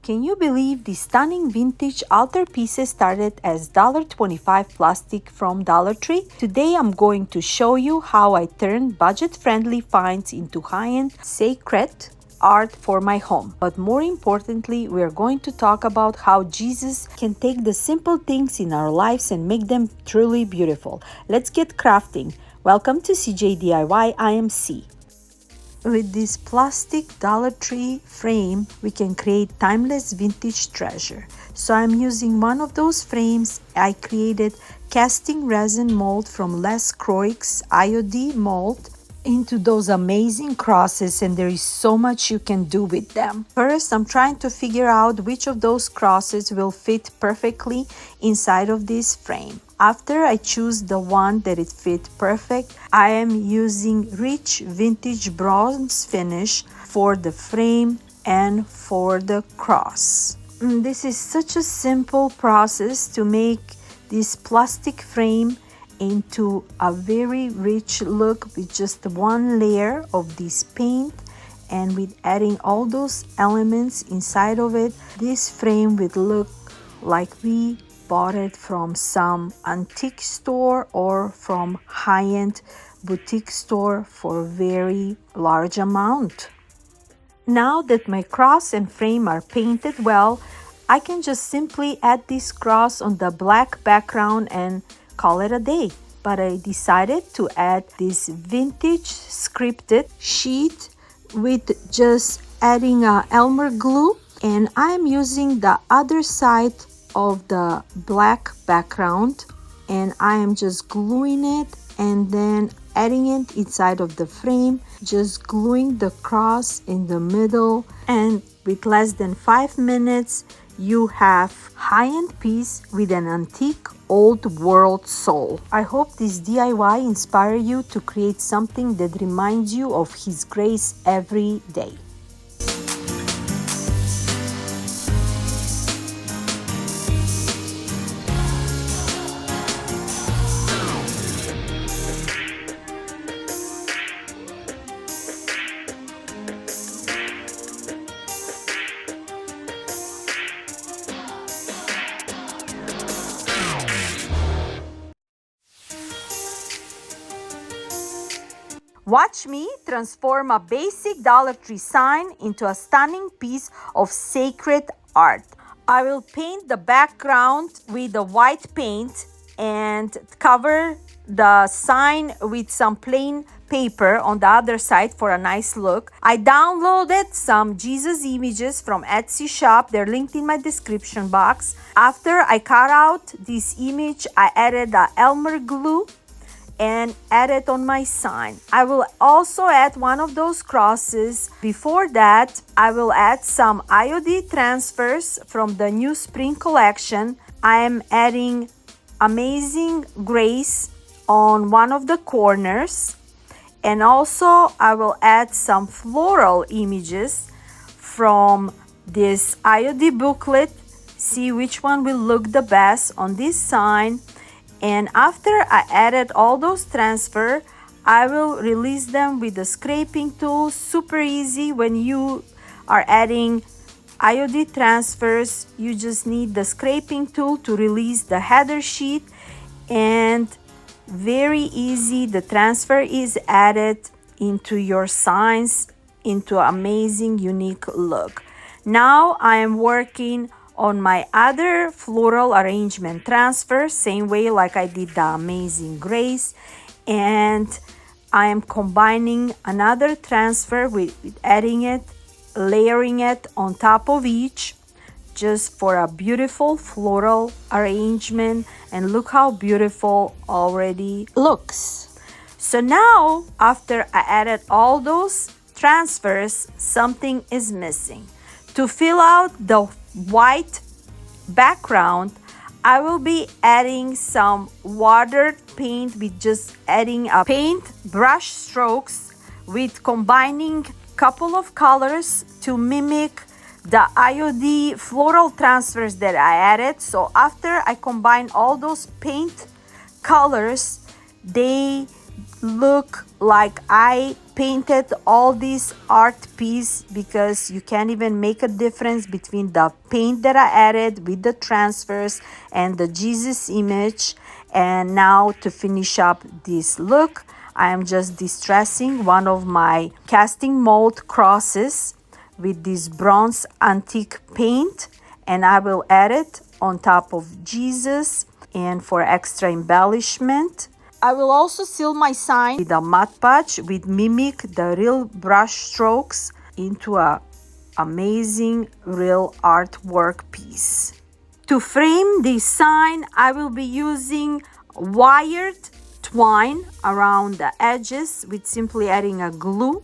Can you believe the stunning vintage altarpieces started as $1.25 plastic from Dollar Tree? Today I'm going to show you how I turned budget-friendly finds into high-end sacred art for my home. But more importantly, we are going to talk about how Jesus can take the simple things in our lives and make them truly beautiful. Let's get crafting. Welcome to CJDIY. I am C. With this plastic Dollar Tree frame, we can create timeless vintage treasure. So I'm using one of those frames. I created casting resin mold from Les Croix's IOD mold into those amazing crosses, and there is so much you can do with them. First, I'm trying to figure out which of those crosses will fit perfectly inside of this frame. After I choose the one that it fit perfect, I am using rich vintage bronze finish for the frame and for the cross. This is such a simple process to make this plastic frame into a very rich look with just one layer of this paint, and with adding all those elements inside of it, this frame would look like we bought it from some antique store or from high-end boutique store for a very large amount. Now that my cross and frame are painted well, I can just simply add this cross on the black background and call it a day. But I decided to add this vintage scripted sheet with just adding Elmer glue, and I'm using the other side of the black background, and I am just gluing it and then adding it inside of the frame, just gluing the cross in the middle, and with less than 5 minutes you have high-end piece with an antique old world soul. I hope this DIY inspires you to create something that reminds you of His grace every day. Watch me transform a basic Dollar Tree sign into a stunning piece of sacred art. I will paint the background with the white paint and cover the sign with some plain paper on the other side for a nice look. I downloaded some Jesus images from Etsy shop. They're linked in my description box. After I cut out this image, I added the Elmer glue and add it on my sign. I will also add one of those crosses. Before that, I will add some IOD transfers from the new spring collection. I am adding Amazing Grace on one of the corners, and also I will add some floral images from this IOD booklet. See which one will look the best on this sign. And after I added all those transfer, I will release them with the scraping tool. Super easy when you are adding IOD transfers. You just need the scraping tool to release the header sheet, and very easy. The transfer is added into your signs into amazing unique look. Now I am working on my other floral arrangement transfer, same way like I did the Amazing Grace, and I am combining another transfer with adding it, layering it on top of each, just for a beautiful floral arrangement. And look how beautiful already looks. So now, after I added all those transfers, something is missing. To fill out the white background, I will be adding some watered paint with just adding a paint brush strokes with combining couple of colors to mimic the IOD floral transfers that I added. So after I combine all those paint colors, they look like I painted all these art piece, because you can't even make a difference between the paint that I added with the transfers and the Jesus image. And now to finish up this look, I am just distressing one of my casting mold crosses with this bronze antique paint, and I will add it on top of Jesus and for extra embellishment. I will also seal my sign with a Mod Podge with mimic the real brush strokes into a amazing real artwork piece. To frame this sign, I will be using wired twine around the edges with simply adding a glue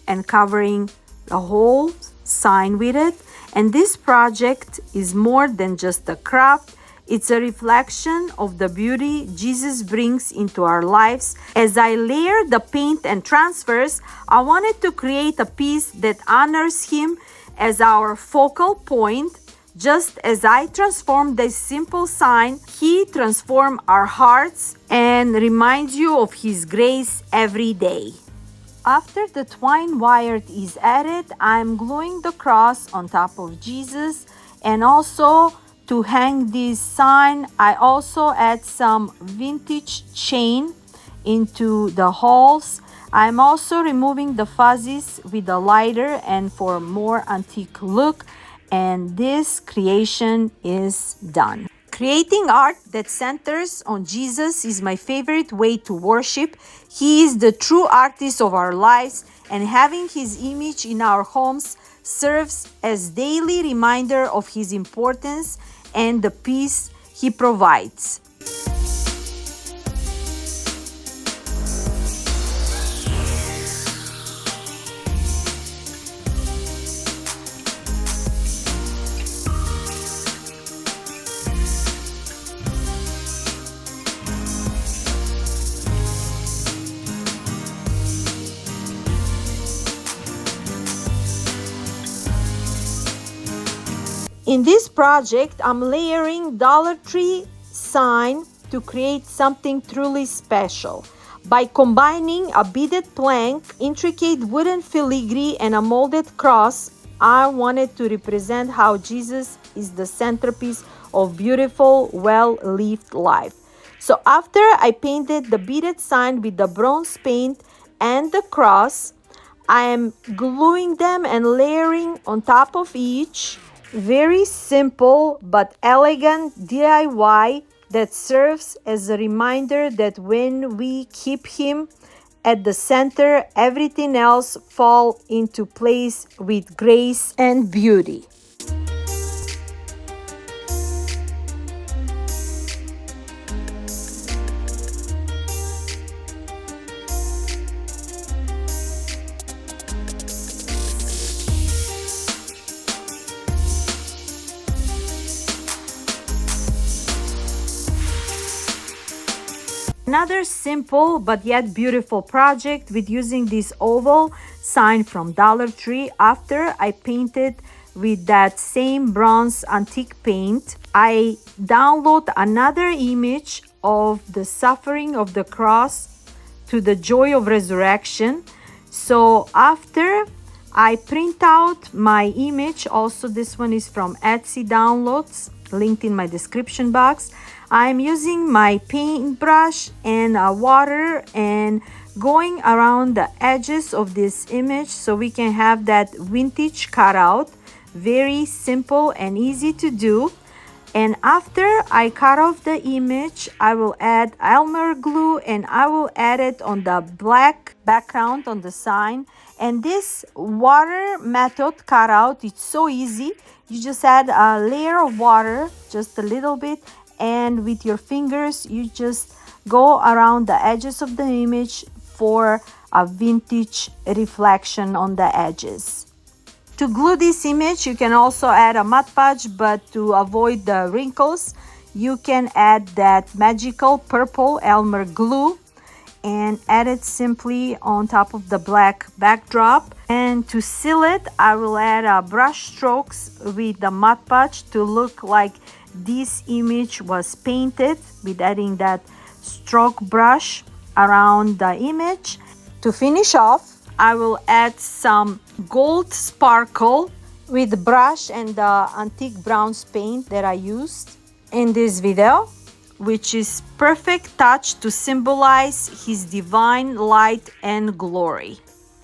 and covering the whole sign with it. And this project is more than just a craft. It's a reflection of the beauty Jesus brings into our lives. As I layer the paint and transfers, I wanted to create a piece that honors Him as our focal point. Just as I transformed this simple sign, He transformed our hearts and reminds you of His grace every day. After the twine wire is added, I'm gluing the cross on top of Jesus. And also to hang this sign, I also add some vintage chain into the holes. I'm also removing the fuzzies with a lighter and for more antique look. And this creation is done. Creating art that centers on Jesus is my favorite way to worship. He is the true artist of our lives, and having His image in our homes serves as daily reminder of His importance and the peace He provides. In this project, I'm layering Dollar Tree sign to create something truly special. By combining a beaded plank, intricate wooden filigree, and a molded cross, I wanted to represent how Jesus is the centerpiece of beautiful, well-lived life. So after I painted the beaded sign with the bronze paint and the cross, I am gluing them and layering on top of each. Very simple but elegant DIY that serves as a reminder that when we keep Him at the center, everything else falls into place with grace and beauty. Another simple but yet beautiful project with using this oval sign from Dollar Tree. After I painted with that same bronze antique paint, I download another image of the suffering of the cross to the joy of resurrection. So after I print out my image, also this one is from Etsy downloads, linked in my description box. I'm using my paintbrush and water and going around the edges of this image so we can have that vintage cutout. Very simple and easy to do. And after I cut off the image, I will add Elmer glue and I will add it on the black background on the sign. And this water method cutout, it's so easy. You just add a layer of water, just a little bit, and with your fingers you just go around the edges of the image for a vintage reflection on the edges. To glue this image, you can also add a Mod Podge, but to avoid the wrinkles, you can add that magical purple Elmer glue and add it simply on top of the black backdrop. And to seal it, I will add brush strokes with the Mod Podge to look like this image was painted with adding that stroke brush around the image. To finish off, I will add some gold sparkle with the brush and the antique bronze paint that I used in this video, which is perfect touch to symbolize his divine light and glory.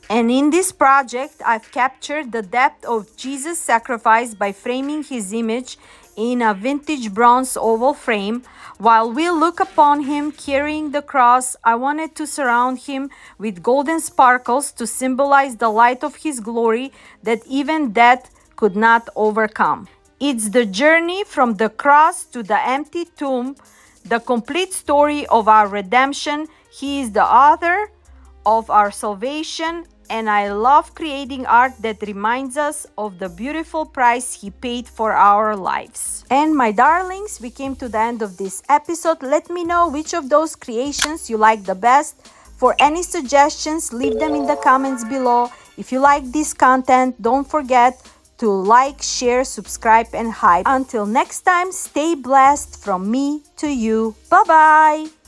And in this project, I've captured the depth of Jesus' sacrifice by framing his image in a vintage bronze oval frame. While we look upon him carrying the cross, I wanted to surround him with golden sparkles to symbolize the light of his glory that even death could not overcome. It's the journey from the cross to the empty tomb, the complete story of our redemption. He is the author of our salvation, and I love creating art that reminds us of the beautiful price he paid for our lives. And my darlings, we came to the end of this episode. Let me know which of those creations you like the best. For any suggestions, leave them in the comments below. If you like this content, don't forget to like, share, subscribe, and hype. Until next time, stay blessed from me to you. Bye-bye.